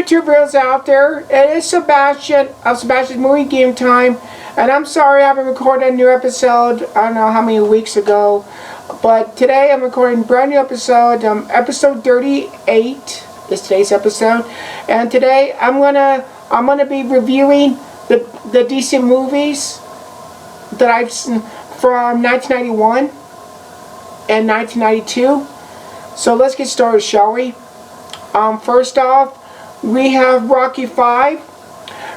YouTubers out there. It is Sebastian of Sebastian's Movie Game Time, and I'm sorry I haven't recorded a new episode. I don't know how many weeks ago, but today I'm recording a brand new episode. Episode 38 is today's episode, and today I'm gonna be reviewing the decent movies that I've seen from 1991 and 1992. So let's get started, shall we? First off, we have Rocky V.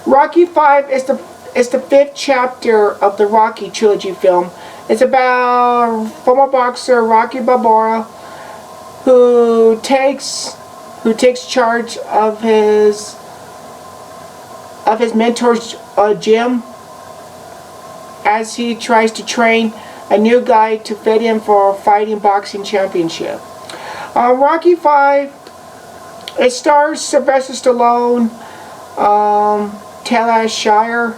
Rocky V is the fifth chapter of the Rocky trilogy film. It's about former boxer Rocky Balboa who takes charge of his mentor's gym as he tries to train a new guy to fit in for a fighting boxing championship. Rocky V, it stars Sylvester Stallone, Talia Shire,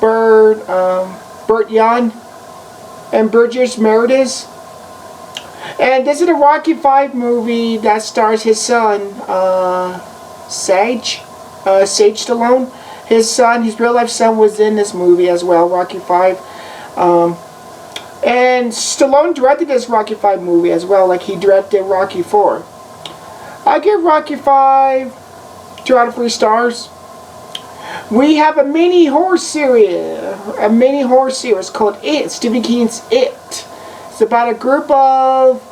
Burt Young, and Burgess Meredith. And this is a Rocky V movie that stars his son, Sage Stallone. His real life son was in this movie as well, Rocky V. And Stallone directed this Rocky V movie as well, like he directed Rocky IV. I give Rocky V 2 out of 3 stars. We have a mini horror series called It, Stephen King's It. It's about a group of,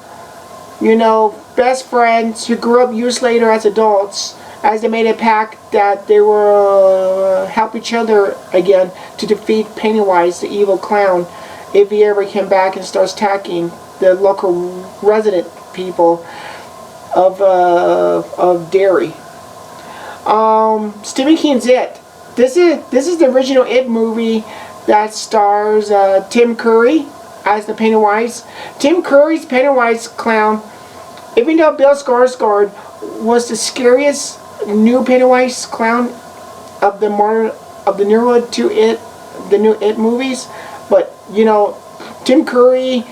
best friends who grew up years later as adults, as they made a pact that they will help each other again to defeat Pennywise, the evil clown, if he ever came back and starts attacking the local resident people of Derry. Stephen King's It. This is the original It movie that stars Tim Curry as the Pennywise. Tim Curry's Pennywise clown, even though Bill Skarsgård was the scariest new Pennywise clown of the newer the new It movies, but Tim Curry's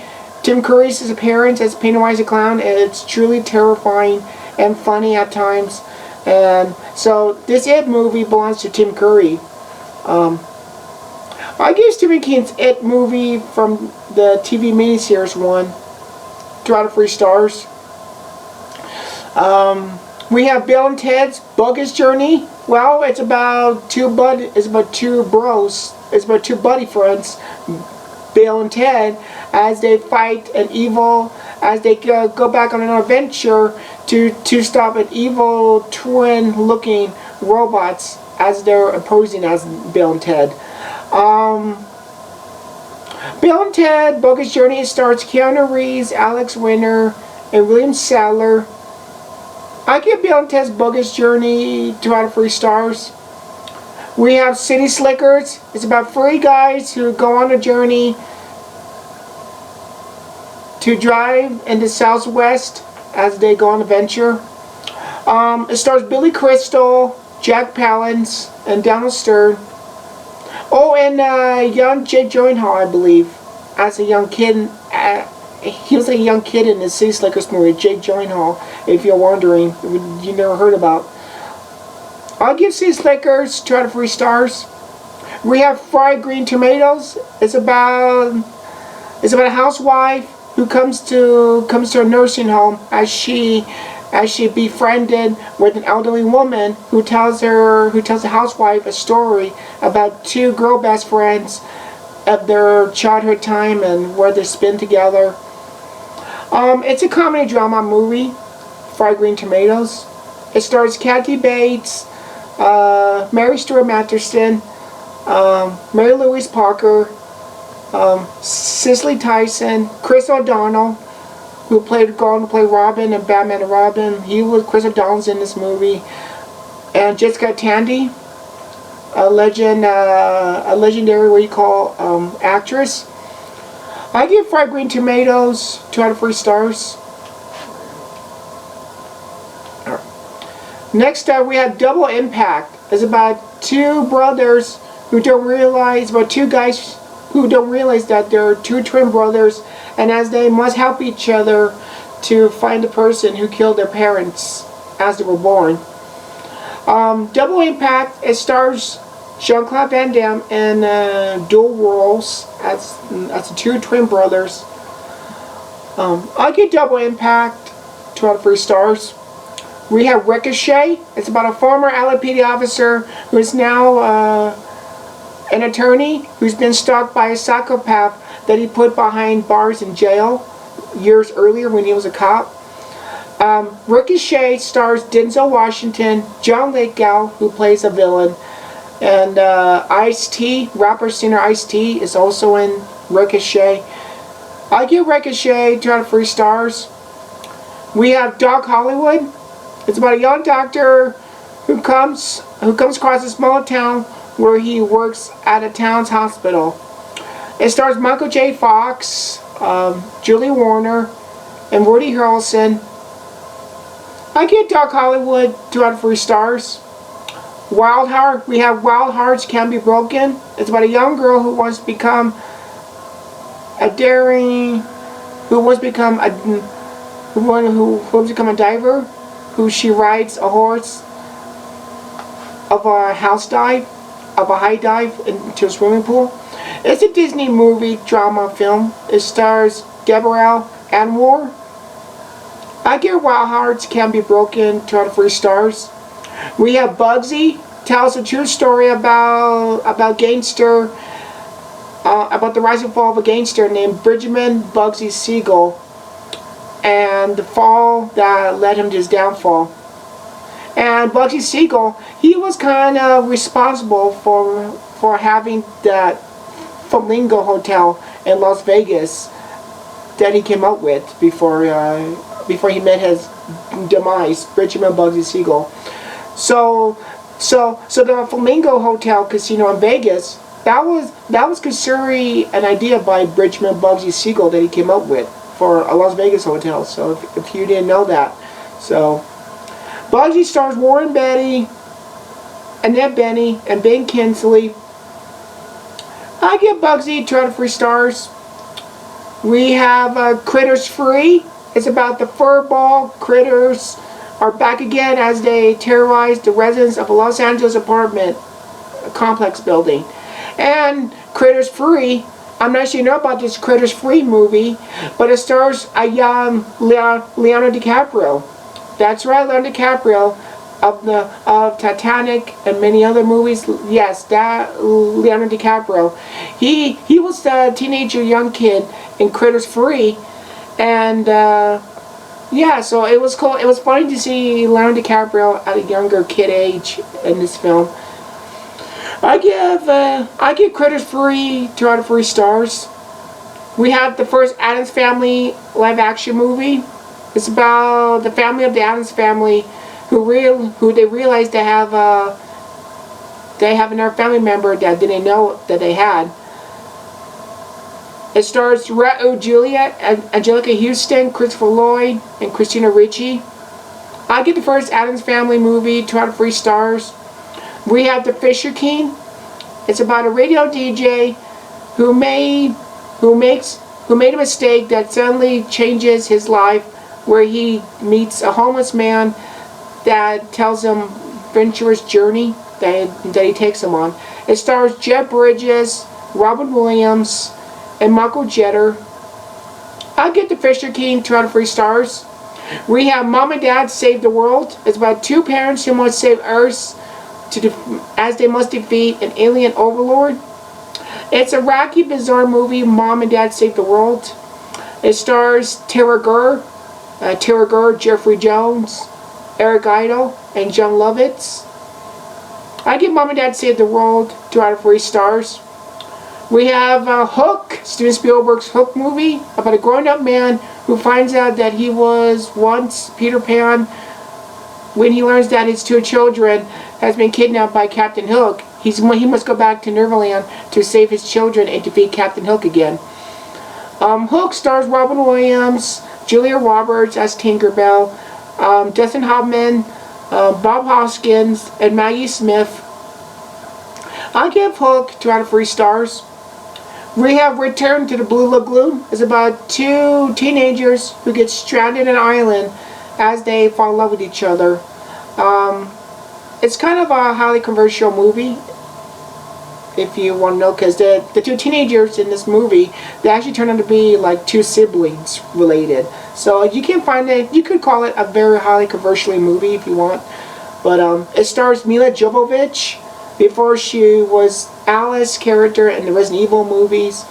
appearance as Pennywise the clown, it's truly terrifying and funny at times. And so this It movie belongs to Tim Curry. I give Stephen King's It movie from the TV miniseries 2 out of 3 stars. We have Bill and Ted's Bogus Journey. Well, it's about two buddy friends, Bill and Ted, as they fight as they go back on an adventure to stop an evil twin-looking robots as they're posing as Bill and Ted. Bill and Ted Bogus Journey stars Keanu Reeves, Alex Winter, and William Sadler. I give Bill and Ted's Bogus Journey 2 out of 3 stars. We have City Slickers. It's about 3 guys who go on a journey to drive in the Southwest as they go on an adventure. It stars Billy Crystal, Jack Palance, and Donald Stern. Oh, and young Jake Gyllenhaal, I believe, as a young kid. He was a young kid in the City Slickers movie, Jake Gyllenhaal, if you're wondering, you never heard about. I'll give City Slickers 2 out of 3 stars. We have Fried Green Tomatoes. It's about a housewife who comes to a nursing home as she befriended with an elderly woman who tells the housewife a story about 2 girl best friends of their childhood time and where they spend together. It's a comedy drama movie, Fried Green Tomatoes. It stars Kathy Bates, Mary Stuart Matheson, Mary Louise Parker, Cicely Tyson, Chris O'Donnell, who played Robin in Batman and Robin. Chris O'Donnell's in this movie, and Jessica Tandy, a legendary actress. I give Fried Green Tomatoes 2 out of 3 stars. Next up, we have Double Impact. It's about 2 brothers who don't realize, about 2 guys who don't realize that they're 2 twin brothers, and as they must help each other to find the person who killed their parents as they were born. Double Impact, it stars Jean-Claude Van Damme in dual roles as the two twin brothers. I give Double Impact 2 out of 3 stars. We have Ricochet. It's about a former LAPD officer who is now an attorney who's been stalked by a psychopath that he put behind bars in jail years earlier when he was a cop. Ricochet stars Denzel Washington, John Lithgow, who plays a villain, and Ice-T, rapper singer Ice-T, is also in Ricochet. I give Ricochet 2 out of 3 stars. We have Doc Hollywood. It's about a young doctor who comes across a small town where he works at a town's hospital. It stars Michael J. Fox, Julie Warner, and Woody Harrelson. I give Doc Hollywood 2 out of 3 stars. Wild Heart. We have Wild Hearts Can Be Broken. It's about a young girl who wants to become a diver, who she rides a horse of a high dive into a swimming pool. It's a Disney movie drama film. It stars Deborah Anwar. I give Wild Hearts Can Be Broken 2 out of 3 stars. We have Bugsy. Tells a true story about the rise and fall of a gangster named Benjamin Bugsy Siegel, and the fall that led him to his downfall. And Bugsy Siegel, he was kind of responsible for having that Flamingo Hotel in Las Vegas that he came up with before he met his demise, Benjamin Bugsy Siegel. So the Flamingo Hotel Casino in Vegas, that was considered an idea by Benjamin Bugsy Siegel that he came up with for a Las Vegas hotel. So if you didn't know that, so Bugsy stars Warren Beatty, Annette Bening, and Ben Kingsley. I give Bugsy 2 out of 3 stars. We have Critters Free. It's about the furball critters are back again as they terrorize the residents of a Los Angeles apartment complex building. And Critters Free, I'm not sure you know about this Critters Free movie, but it stars a young Leonardo DiCaprio. That's right, Leonardo DiCaprio of Titanic and many other movies. Yes, that Leonardo DiCaprio. He was a teenager, young kid in Critters Free, and yeah, so it was cool. It was funny to see Leonardo DiCaprio at a younger kid age in this film. I give Critters Free 2 out of 3 stars. We have the first Addams Family live action movie. It's about the family of the Addams Family who they realize they have another family member that they didn't know that they had. It stars Raul Julia, Angelica Houston, Christopher Lloyd, and Christina Ricci. I give the first Addams Family movie 2 out of 3 stars. We have The Fisher King. It's about a radio DJ who made a mistake that suddenly changes his life, where he meets a homeless man that tells him adventurous journey that he takes him on. It stars Jeff Bridges, Robin Williams, and Michael Jeter. I'll give The Fisher King 2 out of 3 stars. We have Mom and Dad Save the World. It's about 2 parents who must save Earth as they must defeat an alien overlord. It's a wacky, bizarre movie, Mom and Dad Save the World. It stars Tara Gurr, Jeffrey Jones, Eric Idle, and John Lovitz. I give Mom and Dad Save the World 2 out of 3 stars. We have Hook, Steven Spielberg's Hook movie, about a grown-up man who finds out that he was once Peter Pan when he learns that his 2 children has been kidnapped by Captain Hook. He must go back to Neverland to save his children and defeat Captain Hook again. Hook stars Robin Williams, Julia Roberts as Tinkerbell, Dustin Hoffman, Bob Hoskins, and Maggie Smith. I give Hook 2 out of 3 stars. We have Return to the Blue Lagoon. It's about 2 teenagers who get stranded on an island as they fall in love with each other. It's kind of a highly controversial movie, if you want to know, because the two teenagers in this movie, they actually turn out to be like two siblings related. So you can find it, you could call it a very highly controversial movie if you want. But it stars Mila Jovovich before she was Alice character in the Resident Evil movies.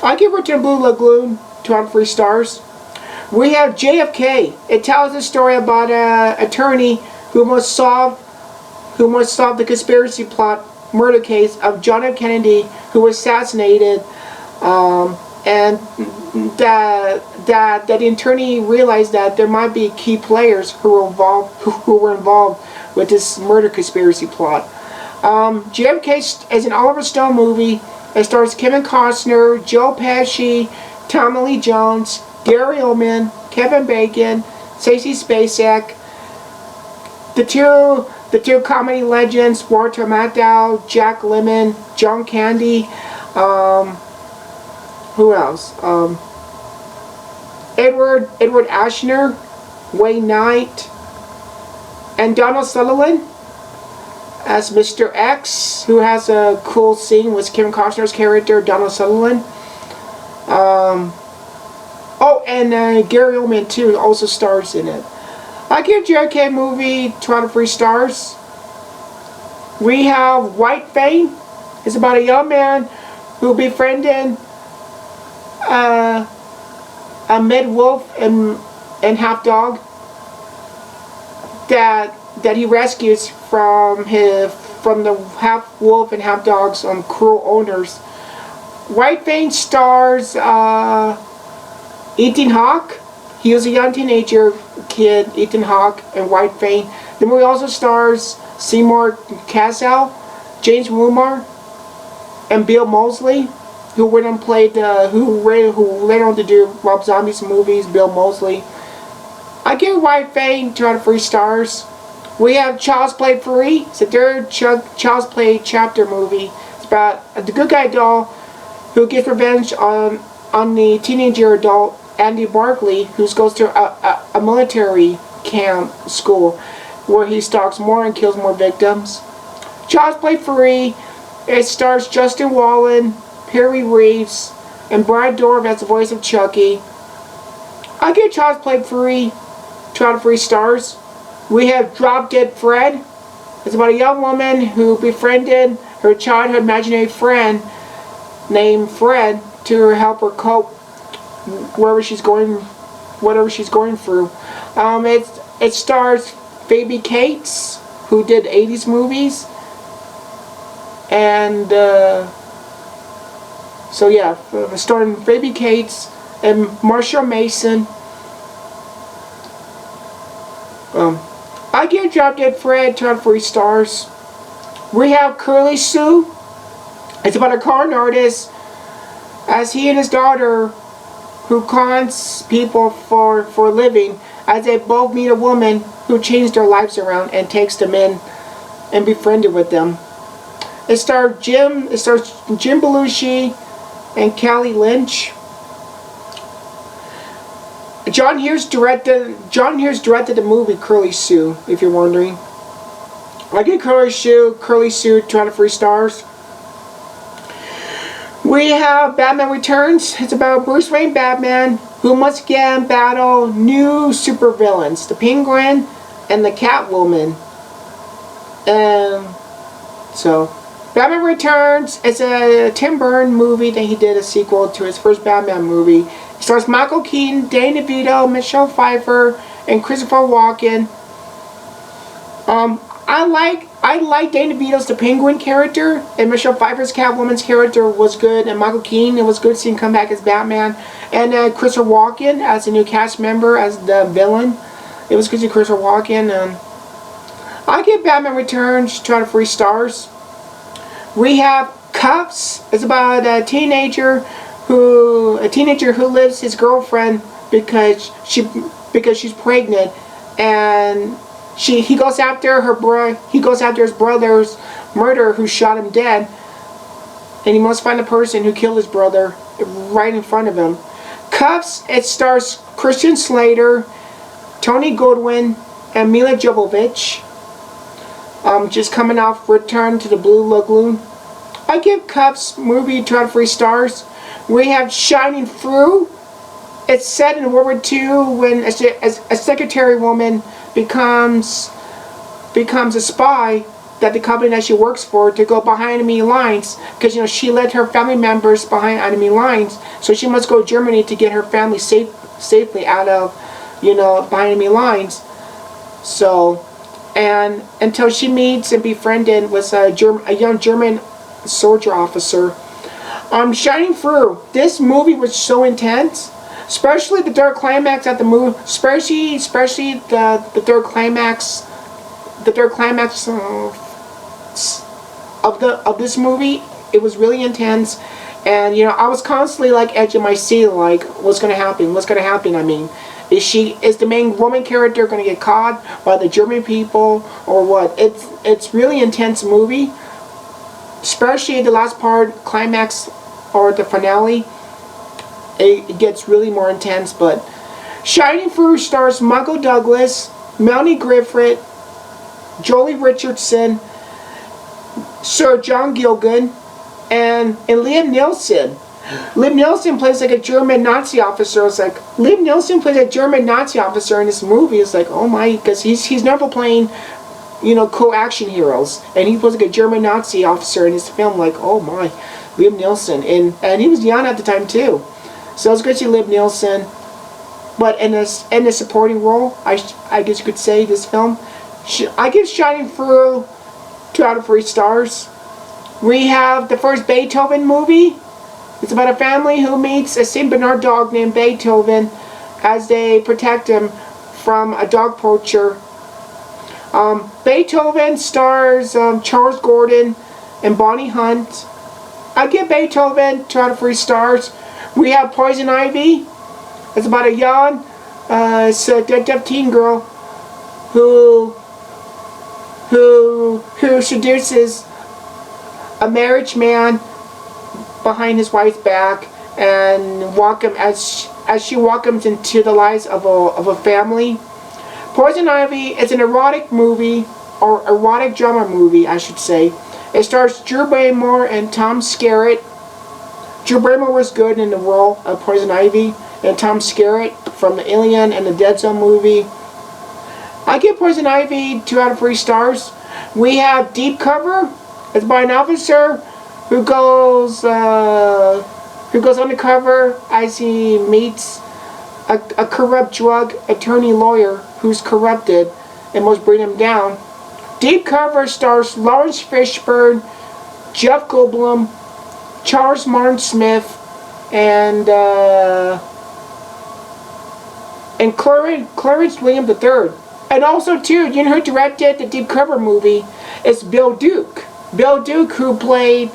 I give her to Blue Lagoon 2 out of 3 stars. We have JFK. It tells a story about an attorney who must solve the conspiracy plot murder case of John F. Kennedy, who was assassinated, and that the attorney realized that there might be key players who were involved with this murder conspiracy plot. JFK is an Oliver Stone movie. It stars Kevin Costner, Joe Pesci, Tommy Lee Jones, Gary Oldman, Kevin Bacon, Stacey Spacek, the two comedy legends, Walter Matthau, Jack Lemmon, John Candy, who else? Edward Ashner, Wayne Knight, and Donald Sutherland as Mr. X, who has a cool scene with Kevin Costner's character, Donald Sutherland. Oh, and Gary Oldman too also stars in it. I give JFK movie 2 out of 3 stars. We have White Fang. It's about a young man who befriended a mid wolf and half dog that he rescues from the half wolf and half dog's cruel owners. White Fang stars Ethan Hawke. He was a young teenager kid, Ethan Hawke, and White Fang. The movie also stars Seymour Cassel, James Woomer, and Bill Moseley, who went and played who later on to do Rob Zombie's movies. Bill Moseley. I give White Fang 2 out of 3 stars. We have Child's Play 3. It's the third Child's Play chapter movie. It's about the good guy doll who gets revenge on the teenager adult Andy Barkley, who goes to a military camp school where he stalks more and kills more victims. Child's Play 3. It stars Justin Wallen, Perry Reeves, and Brad Dourif as the voice of Chucky. I give Child's Play 3 2 out of 3 stars. We have Drop Dead Fred. It's about a young woman who befriended her childhood imaginary friend named Fred to help her cope whatever she's going through. It stars Phoebe Cates, who did 80s movies, and so yeah, starring Phoebe Cates and Marshall Mason. I give Drop Dead Fred 2 out of 3 stars. We have Curly Sue. It's about a con artist as he and his daughter, who cons people for a living, as they both meet a woman who changed their lives around and takes them in and befriended with them. It stars Jim Belushi and Kelly Lynch. John Hughes directed the movie Curly Sue, if you're wondering. I give Curly Sue 2 out of 3 stars. We have Batman Returns. It's about Bruce Wayne Batman, who must again battle new supervillains, the Penguin and the Catwoman. So Batman Returns is a Tim Burton movie that he did a sequel to his first Batman movie. It stars Michael Keaton, Danny DeVito, Michelle Pfeiffer, and Christopher Walken. I like Danny DeVito's the Penguin character, and Michelle Pfeiffer's Catwoman's character was good, and Michael Keaton, it was good seeing him come back as Batman, and Christopher Walken as a new cast member as the villain. It was good to see Christopher Walken, and I give Batman Returns 2 out of 3 stars. We have Cuffs. It's about a teenager who lives his girlfriend because she's pregnant, and he goes after his brother's murderer who shot him dead, and he must find the person who killed his brother right in front of him. Cuffs. It stars Christian Slater, Tony Goldwyn, and Mila Jovovich. Just coming off Return to the Blue Lagoon. I give Cup's movie 2 out of 3 stars. We have Shining Through. It's set in World War II when a secretary woman becomes a spy that the company that she works for to go behind enemy lines, because she led her family members behind enemy lines, so she must go to Germany to get her family safely out of behind enemy lines. So, and until she meets and befriended with a young German soldier officer. Shining Through. This movie was so intense, especially the third climax at the movie, especially the third climax. The third climax of this movie, it was really intense, and I was constantly like edge of my seat, like what's gonna happen? What's gonna happen? I mean, is the main woman character gonna get caught by the German people or what? It's really intense movie, especially the last part, climax or the finale. It gets really more intense. But Shining Through stars Michael Douglas, Melanie Griffith, Jolie Richardson, Sir John Gilgan, and Liam Neeson. Liam Neeson plays like a German Nazi officer. It's like, Liam Neeson plays a German Nazi officer in this movie. It's like, oh my, because he's never playing, cool action heroes. And he plays like a German Nazi officer in this film. Like, oh my, Liam Neeson. And he was young at the time too. So it's good to see Liam Neeson. But in a supporting role, I guess you could say, this film, I give Shining Through 2 out of 3 stars. We have the first Beethoven movie. It's about a family who meets a St. Bernard dog named Beethoven as they protect him from a dog poacher. Beethoven stars Charles Gordon and Bonnie Hunt. I give Beethoven 2 out of 3 stars. We have Poison Ivy. It's about a young, deaf teen girl who seduces a married man behind his wife's back and as she welcomes into the lives of a family. Poison Ivy is an erotic movie, or erotic drama movie, I should say. It stars Drew Barrymore and Tom Skerritt. Drew Barrymore was good in the role of Poison Ivy, and Tom Skerritt from the Alien and the Dead Zone movie. I give Poison Ivy 2 out of 3 stars. We have Deep Cover. It's by an officer who goes undercover as he meets a corrupt drug attorney lawyer who's corrupted and must bring him down. Deep Cover stars Lawrence Fishburne, Jeff Goldblum, Charles Martin Smith, and Clarence William III. And also too, who directed the Deep Cover movie is Bill Duke. Bill Duke, who played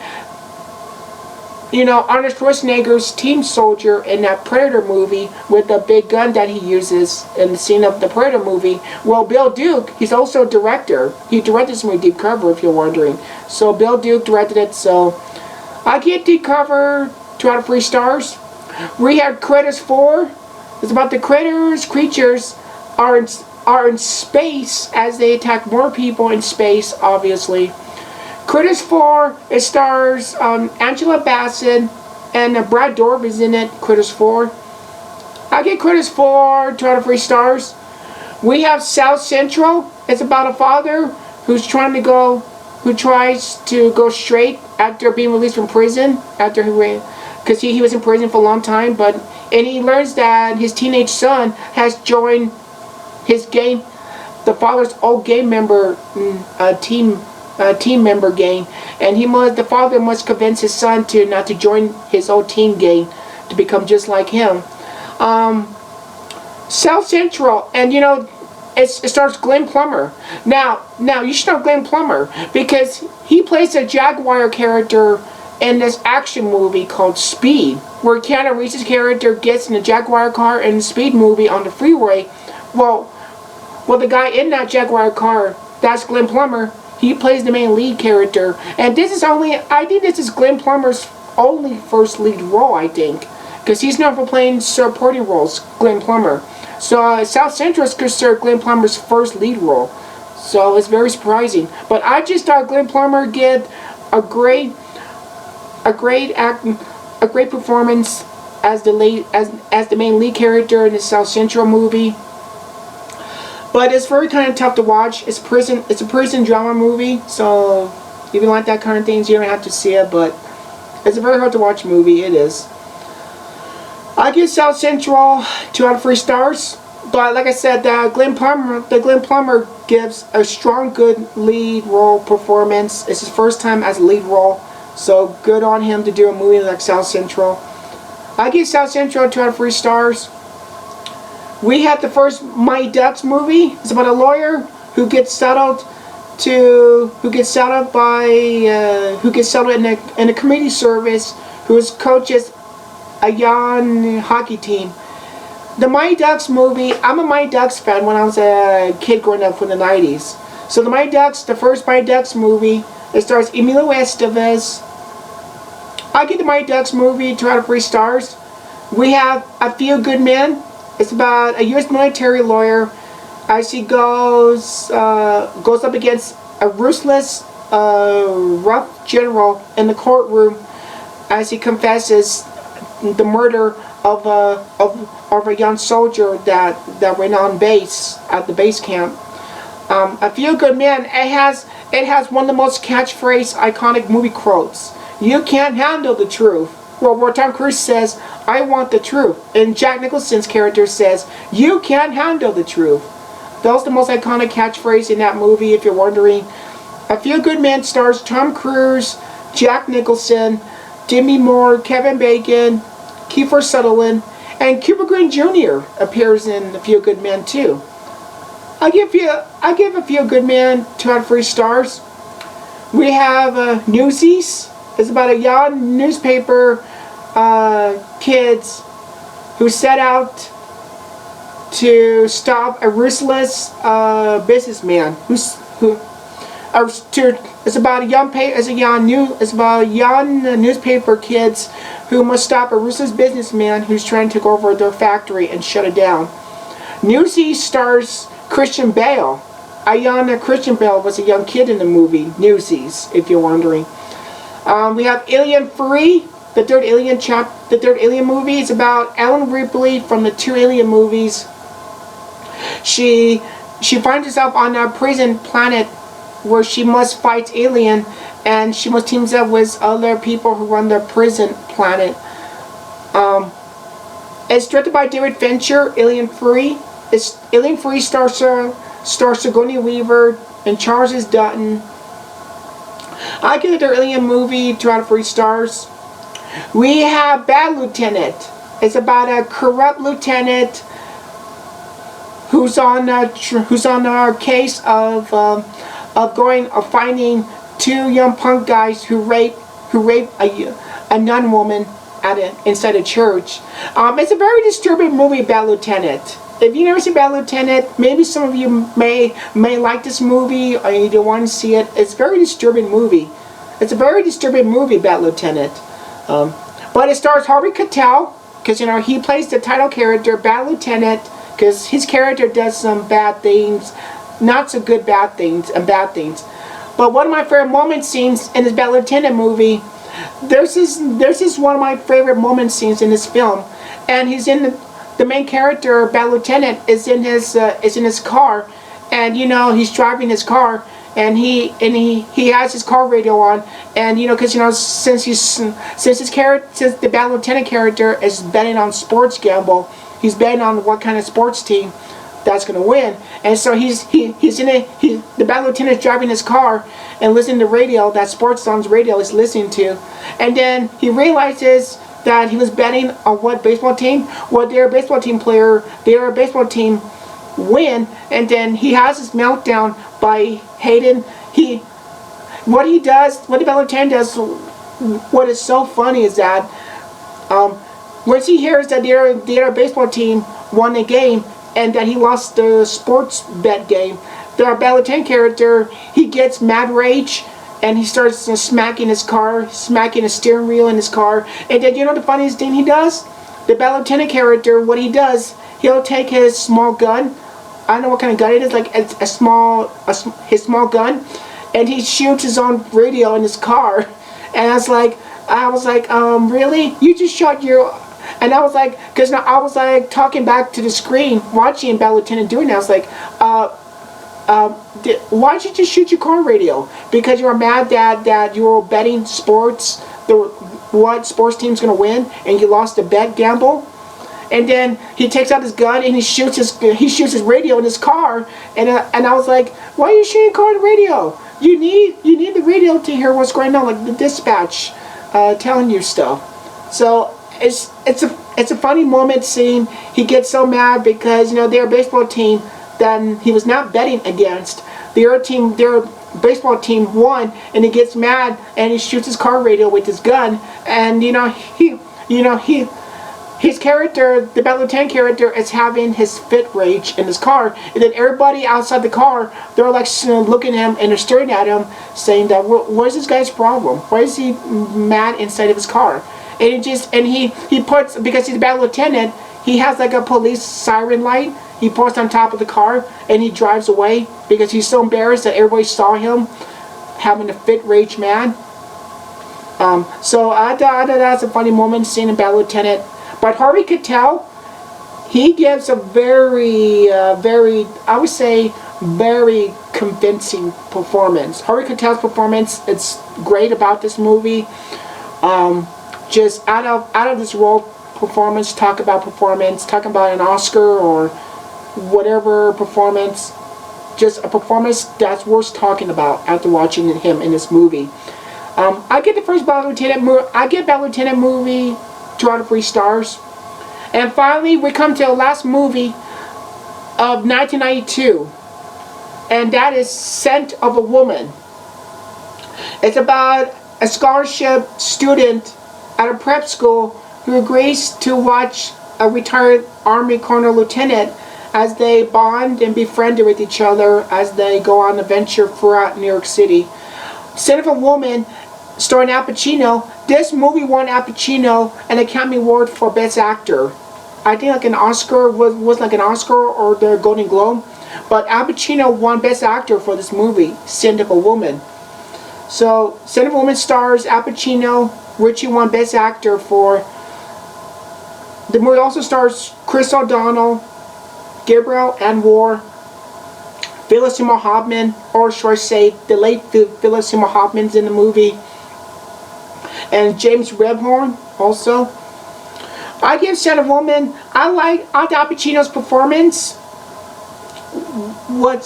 Arnold Schwarzenegger's team soldier in that Predator movie with the big gun that he uses in the scene of the Predator movie. Well, Bill Duke, he's also a director. He directed this movie, Deep Cover, if you're wondering. So Bill Duke directed it. So I give Deep Cover 2 out of 3 stars. We have Critters 4. It's about the creatures are in space as they attack more people in space, obviously. Critters 4, it stars Angela Bassett and Brad Dourif is in it, Critters 4. I give Critters 4 2 out of 3 stars. We have South Central. It's about a father who tries to go straight after being released from prison, because he was in prison for a long time, and he learns that his teenage son has joined his gang, the father's old gang member team member gang, and the father must convince his son to not to join his old team gang to become just like him. South Central, and it stars Glenn Plummer. Now you should know Glenn Plummer because he plays a Jaguar character in this action movie called Speed, where Keanu Reeves' character gets in a Jaguar car in the Speed movie on the freeway. Well, the guy in that Jaguar car, that's Glenn Plummer. He plays the main lead character, and I think this is Glenn Plummer's only first lead role, I think, because he's known for playing supporting roles, Glenn Plummer. So South Central is considered Glenn Plummer's first lead role. So it's very surprising. But I just thought Glenn Plummer did a great performance as the main lead character in the South Central movie. But it's very kind of tough to watch. It's a prison drama movie, so if you like that kind of things, you don't have to see it. But it's a very hard to watch movie. It is. I give South Central 2 out of 3 stars. But like I said, Glenn Plummer gives a strong, good lead role performance. It's his first time as a lead role, so good on him to do a movie like South Central. I give South Central 2 out of 3 stars. We had the first Mighty Ducks movie. It's about a lawyer who gets settled in a community service, who coaches a young hockey team. The Mighty Ducks movie, I'm a Mighty Ducks fan when I was a kid growing up in the 90s. So the first Mighty Ducks movie, it stars Emilio Estevez. I give the Mighty Ducks movie 2 out of 3 stars. We have A Few Good Men. It's about a U.S. military lawyer as he goes up against a ruthless, rough general in the courtroom as he confesses the murder of a young soldier that went on base at the base camp. A Few Good Men. It has one of the most catchphrase iconic movie quotes. You can't handle the truth. Well, where Tom Cruise says, I want the truth. And Jack Nicholson's character says, you can't handle the truth. That was the most iconic catchphrase in that movie, if you're wondering. A Few Good Men stars Tom Cruise, Jack Nicholson, Demi Moore, Kevin Bacon, Kiefer Sutherland, and Cuba Gooding Jr. appears in A Few Good Men too. I give A Few Good Men 2 out of 3 stars. We have Newsies. It's about a young newspaper kids who set out to stop a ruthless businessman. It's about young newspaper kids who must stop a ruthless businessman who's trying to take over their factory and shut it down. Newsies stars Christian Bale. Christian Bale was a young kid in the movie Newsies, if you're wondering. We have Alien 3, the third Alien movie. It's about Ellen Ripley from the 2 Alien movies. She finds herself on a prison planet where she must fight alien, and she must team up with other people who run the prison planet. It's directed by David Fincher. Alien 3. Alien 3 stars Sigourney Weaver and Charles Dutton. I give the Alien movie 2 out of 3 stars. We have Bad Lieutenant. It's about a corrupt lieutenant who's on a case of finding 2 young punk guys who raped a nun woman inside a church. It's a very disturbing movie, Bad Lieutenant. If you've never seen Bad Lieutenant, maybe some of you may like this movie, or you don't want to see it. It's a very disturbing movie. It's a very disturbing movie, Bad Lieutenant. But it stars Harvey Keitel, because he plays the title character, Bad Lieutenant, because his character does some bad things, not so good bad things, and bad things. But one of my favorite moment scenes in this Bad Lieutenant movie, there's this one of my favorite moment scenes in this film, and he's in the main character, Bad Lieutenant, is in his car, and he's driving his car, and he has his car radio on, and because since the Bad Lieutenant character is betting on sports gamble, he's betting on what kind of sports team that's going to win, and so the Bad Lieutenant is driving his car and listening to radio, that sports songs radio is listening to, and then he realizes that he was betting on what baseball team, their baseball team win, and then he has this meltdown by hating. What the Bad Lieutenant does, what is so funny is that once he hears that their baseball team won a game and that he lost the sports bet game, the Bad Lieutenant character, he gets mad rage, and he starts smacking his car, smacking the steering wheel in his car. And then the funniest thing he does? the Bad Lieutenant character, what he does, he'll take his small gun. I don't know what kind of gun it is, like his small gun, and he shoots his own radio in his car. And I was like, really? You just shot your... And I was like, because now I was like talking back to the screen, watching Bad Lieutenant doing that. I was like, why don't you just shoot your car radio? Because you were mad that you were betting sports, what sports team's gonna win, and you lost the bet gamble. And then he takes out his gun and he shoots his radio in his car. And I was like, why are you shooting your car on the radio? You need the radio to hear what's going on, like the dispatch telling you stuff. So it's a funny moment seeing he gets so mad because their baseball team that he was not betting against, their baseball team won, and he gets mad and he shoots his car radio with his gun. And his character, the Bad Lieutenant character, is having his fit rage in his car, and then everybody outside the car, they're like looking at him and they're staring at him, saying that what's this guy's problem? Why is he mad inside of his car? And he puts, because he's a Bad Lieutenant, he has like a police siren light. He puts on top of the car and he drives away because he's so embarrassed that everybody saw him having a fit rage mad. So I thought that's a funny moment seeing a Bad Lieutenant. But Harvey Keitel, he gives a very, I would say, very convincing performance. Harvey Keitel's performance, it's great about this movie. Just out of this world performance, talk about an Oscar or whatever performance. Just a performance that's worth talking about after watching him in this movie. I get the first Bad Lieutenant movie. I get Bad Lieutenant movie 2 out of 3 stars. And finally, we come to the last movie of 1992, and that is Scent of a Woman. It's about a scholarship student at a prep school who agrees to watch a retired Army Colonel Lieutenant as they bond and befriend with each other as they go on an adventure throughout New York City. Scent of a Woman, starring Al Pacino. This movie won Al Pacino an Academy Award for Best Actor. I think like an Oscar, was like an Oscar or the Golden Globe. But Al Pacino won Best Actor for this movie, Scent of a Woman. So, Scent of a Woman stars Al Pacino. Richie won Best Actor for. The movie also stars Chris O'Donnell, Gabriel Anwar, Phyllis Seymour Hoffman, or should I say, the late Phyllis Seymour Hoffman's in the movie. And James Rebhorn also. I give Scent of a Woman. I like Al Pacino's performance. Al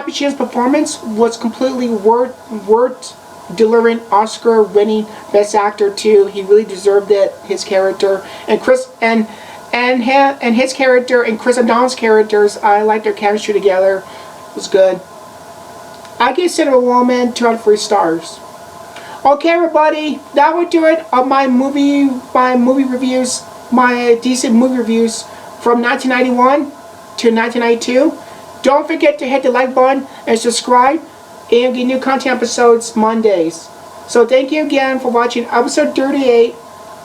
Pacino's performance was completely worth delivering Oscar-winning Best Actor to. He really deserved it. His character and his character and Chris O'Donnell's characters. I like their chemistry together. It was good. I give Scent of a Woman 2 out of 3 stars. Okay, everybody, that would do it on my movie reviews, my decent movie reviews from 1991 to 1992. Don't forget to hit the like button and subscribe, and get new content episodes Mondays. So thank you again for watching episode 38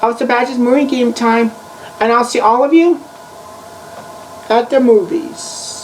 of Sebastian's Movie Game Time, and I'll see all of you at the movies.